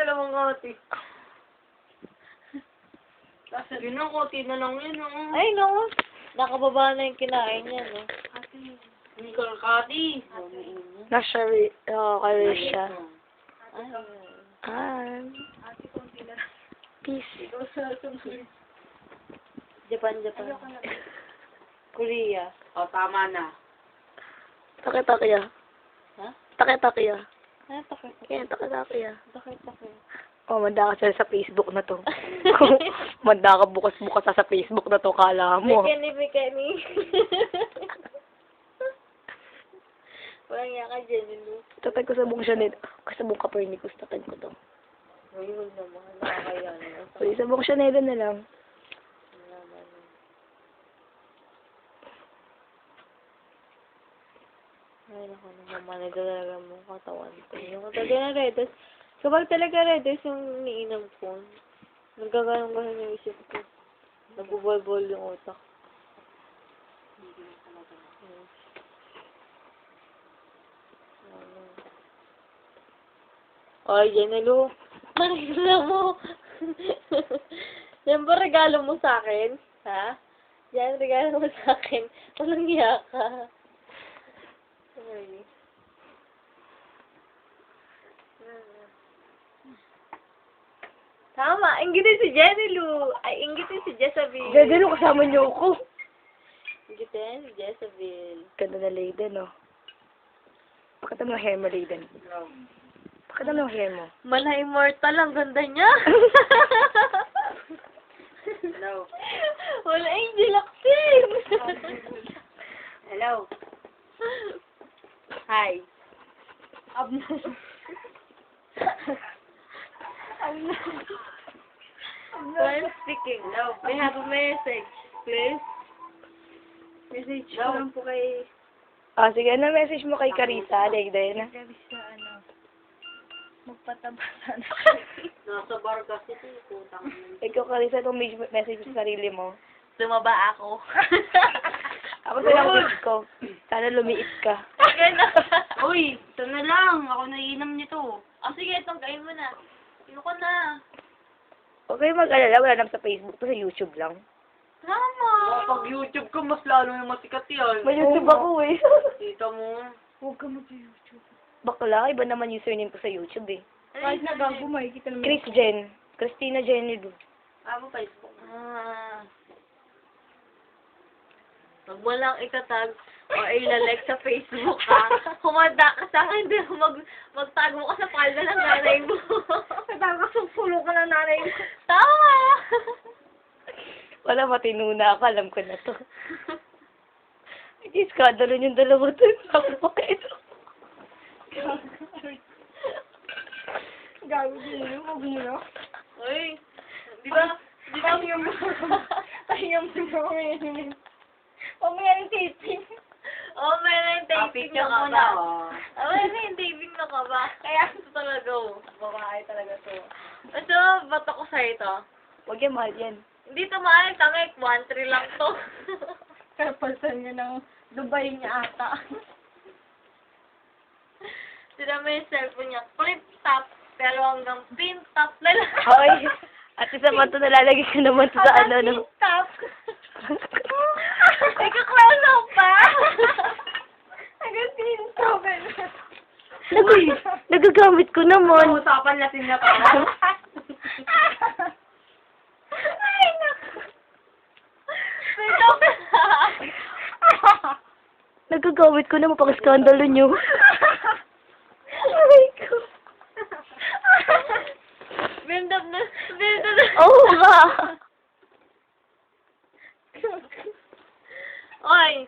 dalawang koti. Yun ang koti na lang yun, oh. Ay, no. Nakababa na yung kinain niya, no? Hindi ko lang kati. Nasa, kaya siya. Peace. Japan. Korea. O, tama na. Take-take. Ha? Take-take. Ano takot? Kaya take-take. Takot. Oh, manda ka sa Facebook na to. Manda ka bukas-bukas sa Facebook na to, kala mo. Bikini. Walang yaka dyan, no? Tatag ko sa buong Chanel. Sa buong Copernicus, tatag ko to. Ayun naman, nakakaya na. So, sa buong Chanel na lang. Ay, naku naman, talaga mo katawan ko. Yung talaga na redos. Kapag talaga redos yung iniinom ko, nagkaganon yung isip ko. Nabubol-bol yung utak. Ay, Jenelo. Nakikita mo. Yan ba regalo mo sa akin? Ha? Yan, regalo mo sa akin. Walang hiya ka. Ay. Tama, inggitin si Jenny Lou. Ay, inggitin si Jezabel. Dede, no, kasama niyo ako. Inggitin si Jezabel. Ganda na Layden, no? Pakita mo yung hair mo, Layden. No. Pakita mo yung hair mo. Mala immortal, ang ganda niya. No. Wala Angel Axel. Hello. Hi. I'm speaking. No. We have a message, please. Message ko lang po kay... Ah, sige, ano message mo kay Carissa, Layden? Carissa, magpataba sana. Nasa bar kasi ito, putang. Ikaw, Carissa, itong message sa sarili mo. Tumaba ako. Ako sa language ko. Sana lumiit ka. Uy, ito na lang. Ako naiinom nito. Sige, itong kain mo na. Ayoko na. Okay, mag-alala. Wala naman sa Facebook to, sa YouTube lang. Tama. Pag YouTube ko, mas lalo yung masikat yan. May YouTube ako eh. Tita mo. Huwag ka mag-YouTube. Bakla, iba naman username ko sa YouTube eh. Kahit nagago, makikita naman. Chris Jen. Christina Jenny do. Facebook. Pag mo lang itatag o ilalike sa Facebook ka, kumanda ka sa akin, magtag mo ka sa palda ng nanay mo. Magtag ka sa pulo ka ng nanay mo. Tama! Wala, matinuna ako. Alam ko na to. Iskandalo yung dalawa to. Ako pa kayo. Gago din, huwag mo na. Uy, di ba yung huwag mo yan yung taping. Oo, may taping na ka ba? Oo, may taping na ka ba? Kaya ito talaga, babae talaga to. Ito, ba't ako sa'yo ito? Huwag yan, mahal yan. Hindi to mahal, tangik, 1-3 lang to. Kapasan niya ng Dubai niya ata. Sila may cellphone niya, flip top, pero hanggang pin top na lang. Hoy, at isa pa ito, nalalagay ka naman sa ano, no? Pin top. Ikaklalo pa. Hanggang pin top. Nagagamit ko naman. Usapan natin na pa. Ay, naku. Pin top. Nagagamit ko naman pang skandalo nyo. Aray ko. Build up na. Oo nga. Oy,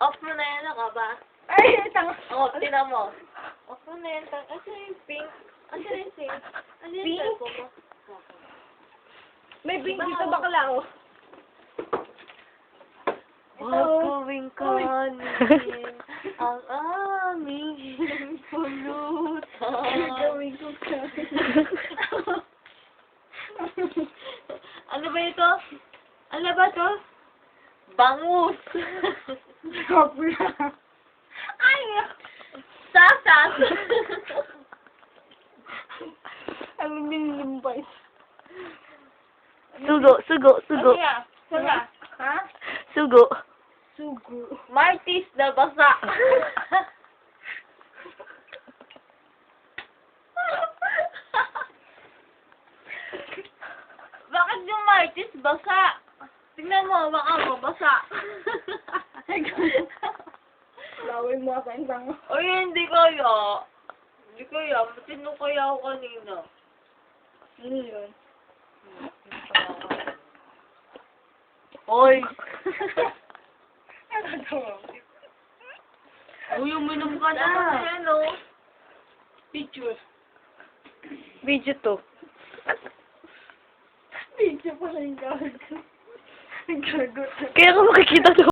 off mo na yan ka ba? Ay, tanga. Tinan mo. Off mo na yan. Asan yung pink? Asan yung pink? Asan yung cellphone mo? May pink dito bakla ako. Gagawin ka niya ang aming pulutan. Gagawin ko ka. Ano ba ito? Ano ba ito? Bangus. Ay! Sasas! Ano binilimbay? Sugo, sugo, sugo. Ano yan? Sala. Ha? Sugo. Sugo. Martis na basa. Bakit yung Martis basa? Tingnan mo, baka mabasa. Laway mo sa isang. Oy, hindi kaya. Hindi kaya. Matino kaya ako kanina. Ano yun? Oy! Ano to? Uy, uminom ka na. Ano? Picture. Video to. Picture pala yung gago. Gago. Kaya ka makikita to.